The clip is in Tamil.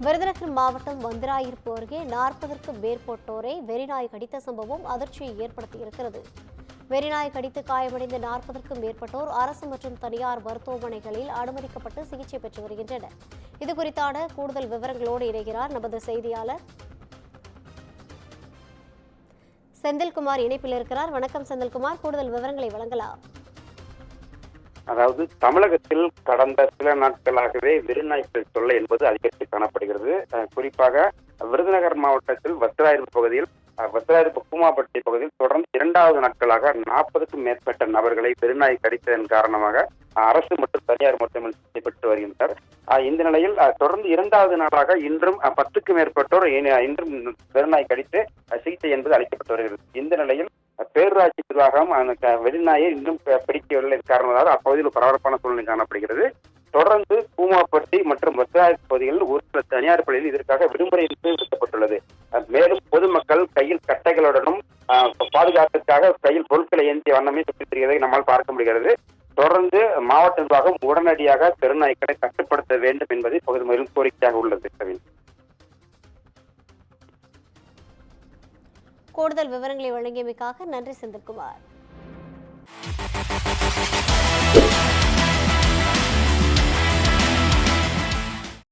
விருதுநகர் மாவட்டம் வந்திராயிருப்பு அருகே 40க்கும் மேற்பட்டோரை வெறிநாய் கடித்த சம்பவம் அதிர்ச்சியை ஏற்படுத்தியிருக்கிறது. வெறிநாய் கடித்து காயமடைந்த 40க்கும் மேற்பட்டோர் அரசு மற்றும் தனியார் மருத்துவமனைகளில் அனுமதிக்கப்பட்டு சிகிச்சை பெற்று வருகின்றனர். இதுகுறித்தான கூடுதல் விவரங்களோடு இணைகிறார் நமது செய்தியாளர் செந்தில்குமார் இணைப்பில் இருக்கிறார். வணக்கம் செந்தில்குமார், கூடுதல் விவரங்களை வழங்கலாம். அதாவது தமிழகத்தில் கடந்த சில நாட்களாகவே வெறிநாய்கள் தொல்லை என்பது அதிகரித்து காணப்படுகிறது. குறிப்பாக விருதுநகர் மாவட்டத்தில் வத்திராயிருப்பு கூமாப்பட்டி பகுதியில் தொடர்ந்து 2வது நாட்களாக 40க்கும் மேற்பட்ட நபர்களை வெறிநாய் கடித்ததன் காரணமாக அரசு மற்றும் தனியார் மருத்துவமனையில் சிகிச்சை பெற்று வருகின்றனர். இந்த நிலையில் தொடர்ந்து 2வது நாளாக இன்றும் 10க்கும் மேற்பட்டோர் இன்றும் வெறிநாய் கடித்து சிகிச்சை என்பது அளிக்கப்பட்டு வருகிறது. இந்த நிலையில் பேரூராட்சி நிர்வாகம் அந்த வெறிநாயை இன்னும் பிடிக்கவில்லை காரணமாக அப்பகுதியில் பரபரப்பான சூழ்நிலை காணப்படுகிறது. தொடர்ந்து கூமாப்பட்டி மற்றும் வத்திராயிருப்பு பகுதிகளில் ஒரு சில தனியார் பள்ளியில் இதற்காக விடுமுறை விடுக்கப்பட்டுள்ளது. மேலும் பொதுமக்கள் கையில் கட்டைகளுடனும் பாதுகாப்பிற்காக கையில் பொருட்களை ஏந்திய வண்ணமே சுற்றித் திரிவதை நம்மால் பார்க்க முடிகிறது. தொடர்ந்து மாவட்ட நிர்வாகம் உடனடியாக தெருநாய்க்களை கட்டுப்படுத்த வேண்டும் என்பது பகுதி மேலும் கோரிக்கையாக உள்ளது. கூடுதல் விவரங்களை வழங்கியமைக்காக நன்றி செந்தில்குமார்.